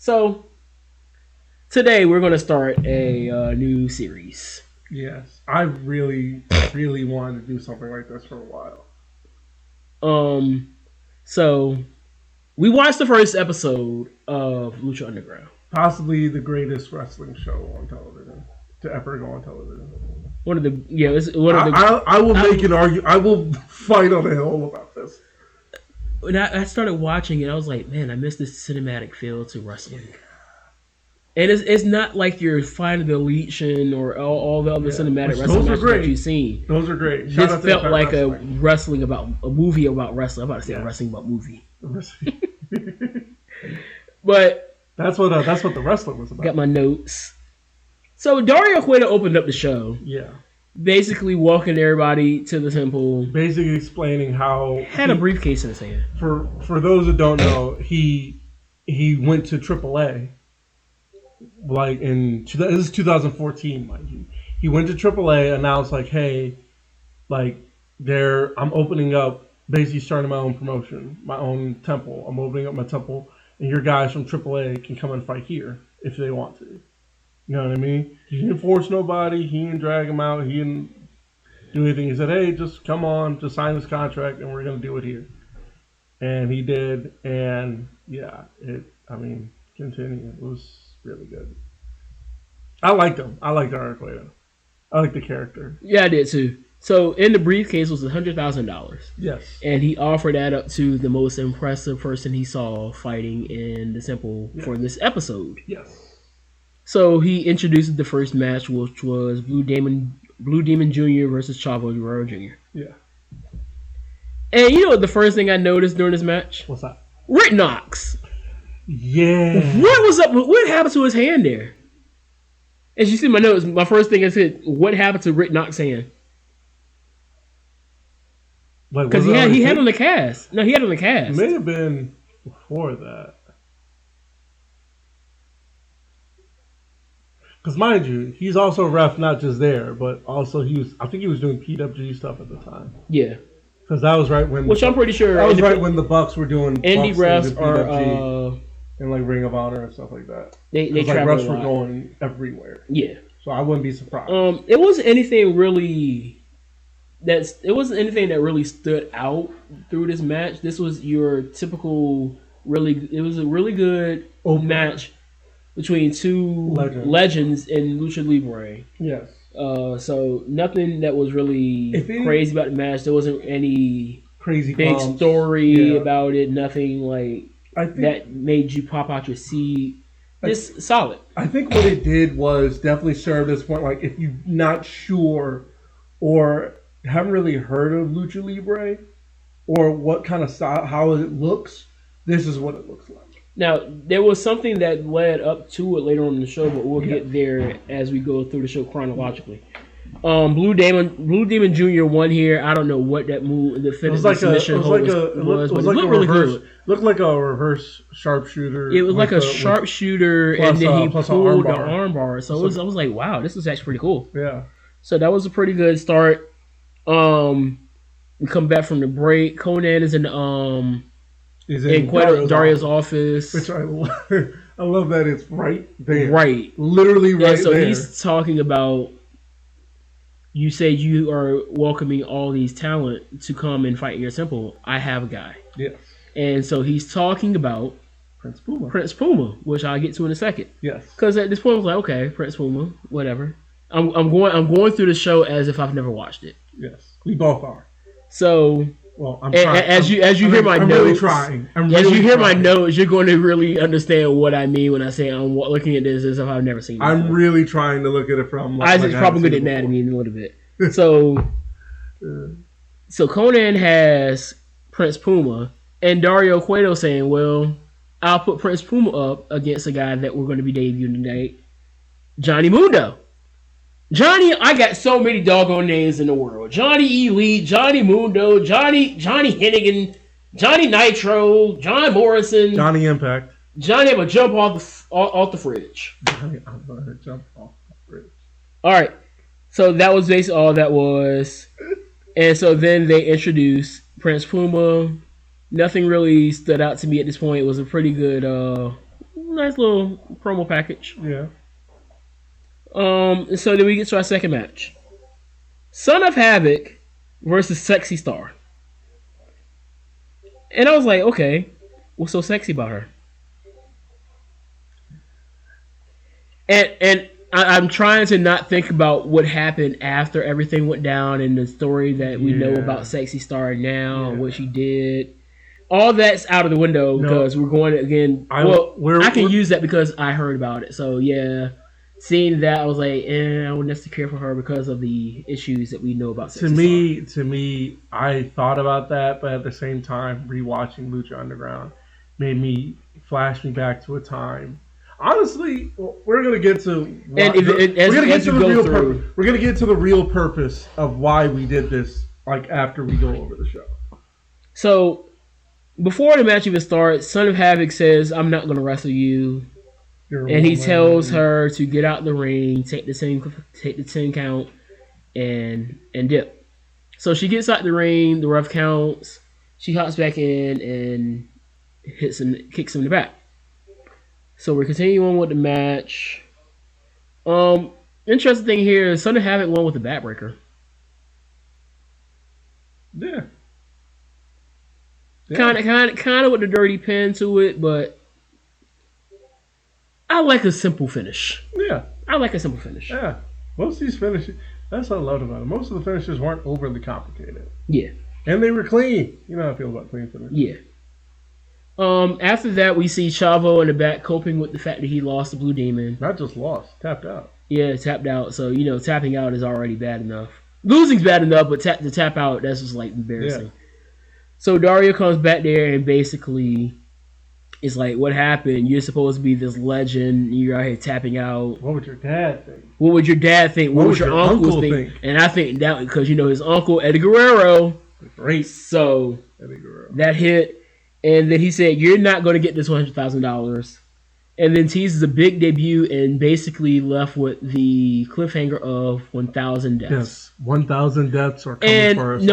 So today we're going to start a new series. Yes, I really, really wanted to do something like this for a while. So we watched the first episode of Lucha Underground. Possibly the greatest wrestling show on television to ever go on television. I will make an argument. I will fight on a hill about this. When I started watching it, I was like, man, I miss this cinematic feel to wrestling. And it's not like you're finding the Legion or all the other cinematic wrestling matches that you've seen. Those are great. This felt like a movie about wrestling. I'm about to say wrestling about movie. But that's what the wrestling was about. Got my notes. So Dario Cueto opened up the show. Yeah. Basically walking everybody to the temple. Basically explaining how had a briefcase in his hand. For those that don't know, he went to AAA. Like this is 2014, mind you. He went to AAA, announced like, hey, like I'm opening up, basically starting my own promotion, my own temple. I'm opening up my temple, and your guys from AAA can come and fight here if they want to. You know what I mean? He didn't force nobody. He didn't drag him out. He didn't do anything. He said, hey, just come on, just sign this contract, and we're gonna do it here. And he did, and yeah, continue. It was really good. I liked him. I liked Dario Cueto. I liked the character. Yeah, I did too. So in the briefcase was $100,000. Yes. And he offered that up to the most impressive person he saw fighting in the temple for this episode. Yes. So he introduced the first match, which was Blue Demon Jr. versus Chavo Guerrero Jr. Yeah. And you know what the first thing I noticed during this match? What's that? Rick Knox. Yeah. What was up? What happened to his hand there? As you see my notes, my first thing I said, what happened to Rick Knox's hand? Because he had on the cast. No, he had on the cast. It may have been before that. Because mind you, he's also a ref, not just there, but also I think he was doing PWG stuff at the time. Yeah. Because that was right when... Which I'm pretty sure... That was right when the Bucks were doing... Indie refs are... and like Ring of Honor and stuff like that. They travel refs were going everywhere. Yeah. So I wouldn't be surprised. It wasn't anything really... It wasn't anything that really stood out through this match. This was your typical... It was a really good match between two legends in Lucha Libre. Yes. So nothing that was really crazy about the match. There wasn't any crazy big story about it. Nothing like that made you pop out your seat. Just solid. I think what it did was definitely serve as point. Like if you're not sure or haven't really heard of Lucha Libre or what kind of style, how it looks, this is what it looks like. Now, there was something that led up to it later on in the show, but we'll get there as we go through the show chronologically. Blue Demon Jr. won here. I don't know what that move, the finish submission was, but it looked really good. Looked like a reverse sharpshooter. It was like a sharpshooter, and then he pulled the armbar. So I was like, wow, this is actually pretty cool. Yeah. So that was a pretty good start. We come back from the break. Conan is in Dario's office. Which I love that it's right there. Right. Literally right there. So he's talking about, you said you are welcoming all these talent to come and fight in your temple. I have a guy. Yes. And so he's talking about Prince Puma, which I'll get to in a second. Yes. Because at this point I was like, okay, Prince Puma, whatever. I'm going through the show as if I've never watched it. Yes. We both are. So... Well, I'm trying. As you hear my notes, really trying. My notes, you're going to really understand what I mean when I say I'm looking at this as if I've never seen it. I'm really trying to look at it from. Isaac's probably going to get mad at me in a little bit. So Conan has Prince Puma, and Dario Cueto saying, "Well, I'll put Prince Puma up against a guy that we're going to be debuting tonight, Johnny Mundo." Johnny, I got so many doggone names in the world. Johnny Elite, Johnny Mundo, Johnny Hennigan, Johnny Nitro, John Morrison, Johnny Impact. Johnny, I'm gonna jump off the fridge. Johnny, I'm gonna jump off the fridge. All right, so that was basically all that was, and so then they introduced Prince Puma. Nothing really stood out to me at this point. It was a pretty good Nice little promo package. Yeah. So then we get to our second match. Son of Havoc versus Sexy Star. And I was like, okay, what's so sexy about her? And I'm trying to not think about what happened after everything went down and the story that we know about Sexy Star now and what she did. All that's out of the window because we're going again. I can use that because I heard about it. So yeah, seeing that, I was like, I wouldn't necessarily care for her because of the issues that we know about Sexy Star. To me, I thought about that, but at the same time, rewatching Lucha Underground made me flash me back to a time. Honestly, we're gonna get to we're gonna get to the real purpose of why we did this. Like after we go over the show. So before the match even starts, Son of Havoc says, "I'm not gonna wrestle you," and he tells her to get out the ring, take the 10 count, and dip. So she gets out the ring. The ref counts. She hops back in and kicks him in the back. So we're continuing with the match. Interesting thing here is Son of Havoc won with the backbreaker. Yeah. Kind of with the dirty pin to it, but I like a simple finish. Yeah. I like a simple finish. Yeah. Most of these finishes, that's what I loved about it. Most of the finishes weren't overly complicated. Yeah. And they were clean. You know how I feel about clean finishes. Yeah. After that, we see Chavo in the back coping with the fact that he lost the Blue Demon. Not just lost, tapped out. Yeah, tapped out. So, tapping out is already bad enough. Losing's bad enough, but to tap out, that's just like embarrassing. Yeah. So Dario comes back there and basically is like, what happened? You're supposed to be this legend. You're out here tapping out. What would your dad think? What would your dad think? What would your uncle think? And I think that because, his uncle, Eddie Guerrero. Great. So Eddie Guerrero. That hit. And then he said, you're not going to get this $100,000. And then teases a big debut and basically left with the cliffhanger of 1,000 deaths. Yes, 1,000 deaths are coming for us.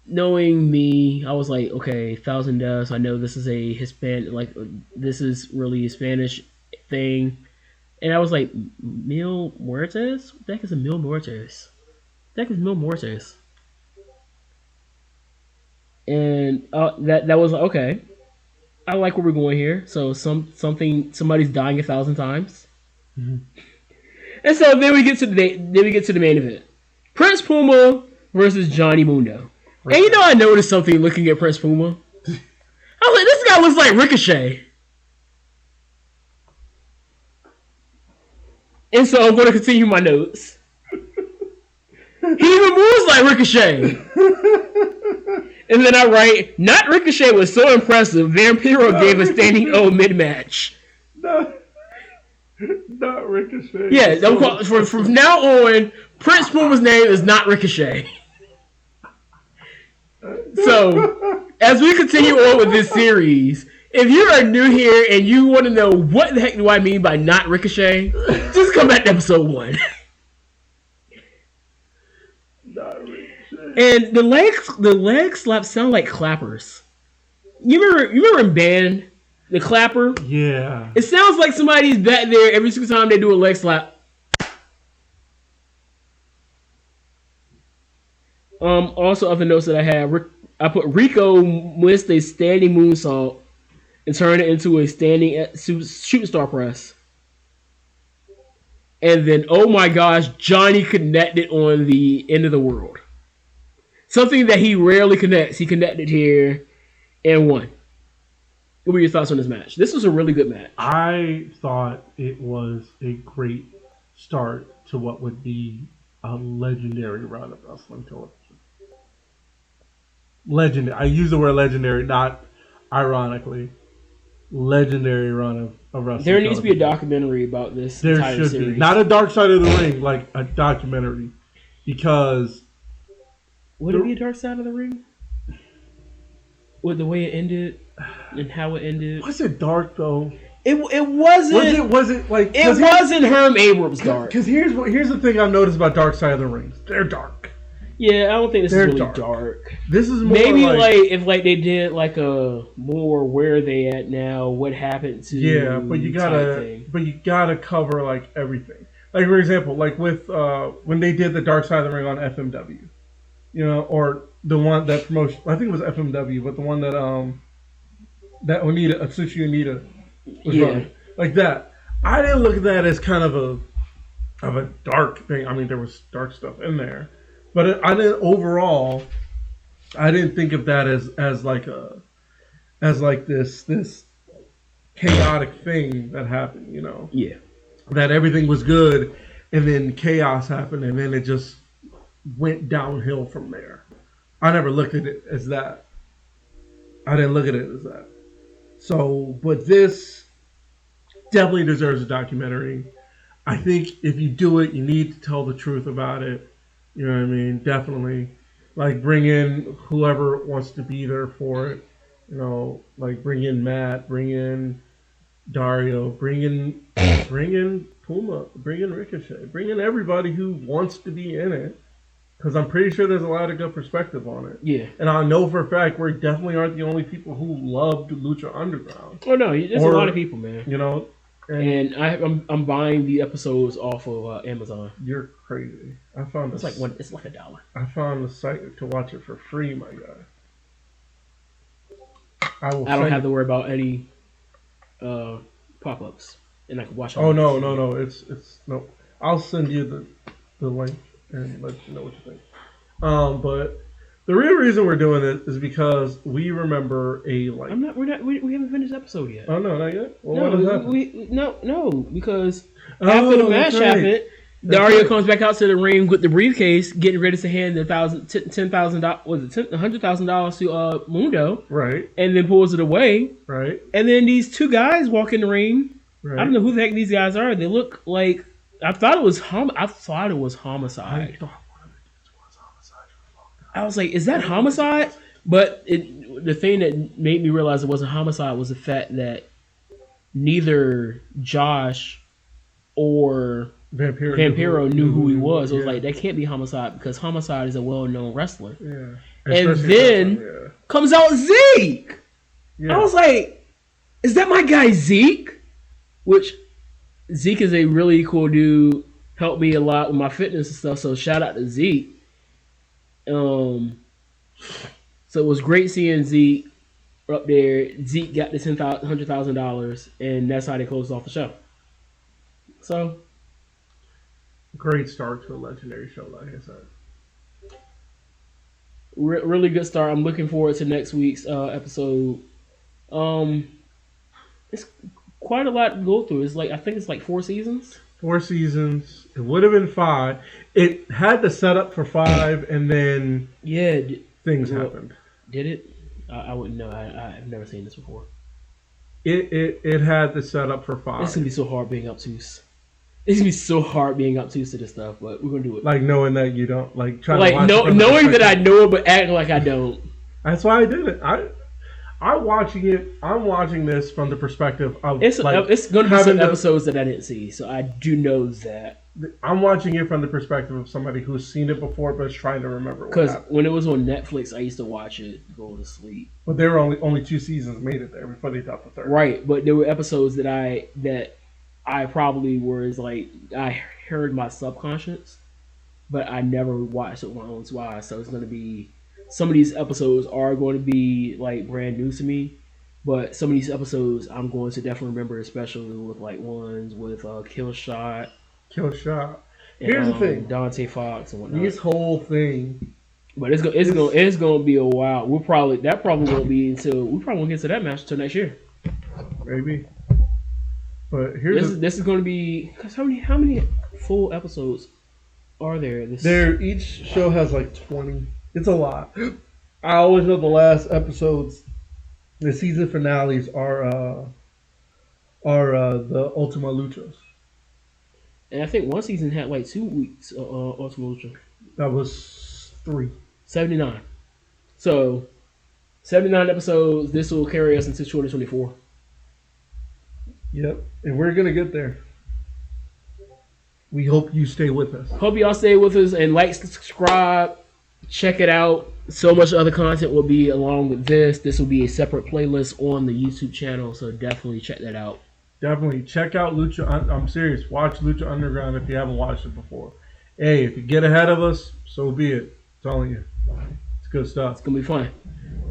Knowing me, I was like, okay, 1,000 deaths. I know this is a this is really a Spanish thing. And I was like, Mil Muertes? What the heck is a Mil Muertes? What the heck is Mil Muertes? And that was okay. I like where we're going here. So somebody's dying 1,000 times. Mm-hmm. And so then we get to the main event. Prince Puma versus Johnny Mundo. Right. And I noticed something looking at Prince Puma. I was like, this guy looks like Ricochet. And so I'm going to continue my notes. He even moves like Ricochet. And then I write, not Ricochet was so impressive, Vampiro gave a standing O mid-match. Not Ricochet. Yeah, from now on, Prince Puma's name is not Ricochet. So, as we continue on with this series, if you are new here and you want to know what the heck do I mean by not Ricochet, just come back to episode 1. And the leg slaps sound like clappers. You remember in band, the clapper? Yeah. It sounds like somebody's back there every single time they do a leg slap. Also, other notes that I have, I put Rico missed a standing moonsault and turned it into a standing shooting star press. And then, oh my gosh, Johnny connected on the end of the world. Something that he rarely connects. He connected here and won. What were your thoughts on this match? This was a really good match. I thought it was a great start to what would be a legendary run of wrestling television. Legendary. I use the word legendary, not ironically. Legendary run of wrestling. There needs to be a documentary about this. There should series. Be. Not a Dark Side of the Ring, like a documentary. Because... Would it be a Dark Side of the Ring? With the way it ended and how it ended? Was it dark though? It wasn't. Was it like? It wasn't Herm Abrams dark. Because here's the thing I've noticed about Dark Side of the Rings. They're dark. Yeah, I don't think this is They're really dark. dark. This is more Maybe like if they did like a more where they at now, what happened yeah, but to type thing. you gotta cover like everything. Like for example, like with when they did the Dark Side of the Ring on FMW, or the one that promotion. I think it was FMW, but the one that Onita, Atsushi Onita was Yeah, running like that. I didn't look at that as kind of a dark thing. I mean, there was dark stuff in there, but I didn't overall. I didn't think of that as like a as like this chaotic thing that happened. yeah, That everything was good, and then chaos happened, and then it just went downhill from there. I never looked at it as that. I didn't look at it as that. So, but this definitely deserves a documentary. I think if you do it, you need to tell the truth about it. You know what I mean? Definitely. Like, bring in whoever wants to be there for it. Like bring in Matt, bring in Dario, bring in Puma, bring in Ricochet, bring in everybody who wants to be in it. Because I'm pretty sure there's a lot of good perspective on it. yeah. And I know for a fact we definitely aren't the only people who loved Lucha Underground. Oh no, there's a lot of people, man. You know, And I'm buying the episodes off of Amazon. You're crazy. I found It's like $1. I found the site to watch it for free, my guy. I don't have to worry about any pop-ups, and I can watch. Oh no! It's no. I'll send you the link and let you know what you think. But the real reason we're doing it is because we remember a like. We haven't finished the episode yet. Oh no, not yet. Well, no, because after the match happened, Dario comes back out to the ring with the briefcase, getting ready to hand the $10,000. Was it $100,000 to Mundo? Right. And then pulls it away. Right. And then these two guys walk in the ring. Right. I don't know who the heck these guys are. They look like I thought it was homicide. I thought one of the kids was homicide. I was like, is that homicide? But the thing that made me realize it wasn't homicide was the fact that neither Josh or Vampiro knew who he was. I was like, that can't be homicide because homicide is a well-known wrestler. Yeah. And then comes out Zeke. Yeah. I was like, is that my guy Zeke? Which Zeke is a really cool dude. Helped me a lot with my fitness and stuff. So shout out to Zeke. So it was great seeing Zeke up there. Zeke got the $100,000, and that's how they closed off the show. So great start to a legendary show, like I said. Really good start. I'm looking forward to next week's episode. It's quite a lot to go through. I think it's like 4 seasons. 4 seasons. It would have been 5. It had the setup for 5, and then things happened. Did it? I wouldn't know. I've never seen this before. It had the setup for 5. It's gonna be so hard being obtuse. It's gonna be so hard being obtuse to this stuff, but we're gonna do it. Like knowing that you don't knowing that I know it, but acting like I don't. That's why I did it. I'm watching it. I'm watching this from the perspective of it's going to be some episodes that I didn't see, so I do know that. I'm watching it from the perspective of somebody who's seen it before but is trying to remember. Because when it was on Netflix, I used to watch it, go to sleep. But there were only 2 seasons made it there before they dropped the 3rd. Right, but there were episodes that I probably was like I heard my subconscious, but I never watched it with my own eyes. So it's going to be. Some of these episodes are going to be like brand new to me, but some of these episodes I'm going to definitely remember, especially with like ones with Killshot. Here's the thing: Dante Fox and whatnot. This whole thing, but it's going to be a while. That probably won't be until we probably won't get to that match until next year. Maybe. But this is going to be because how many full episodes are there? Each show has like 20. It's a lot. I always know the last episodes, the season finales are the Ultima Luchas. And I think one season had like 2 weeks Ultima Lucha. That was 3. 79. So 79 episodes. This will carry us into 2024. Yep, and we're gonna get there. We hope you stay with us. Hope y'all stay with us and like, subscribe. Check it out. So much other content will be along with this. This will be a separate playlist on the YouTube channel, so definitely check that out. Definitely check out Lucha. I'm serious. Watch Lucha Underground if you haven't watched it before. Hey, if you get ahead of us, so be it. I'm telling you, it's good stuff. It's gonna be fun.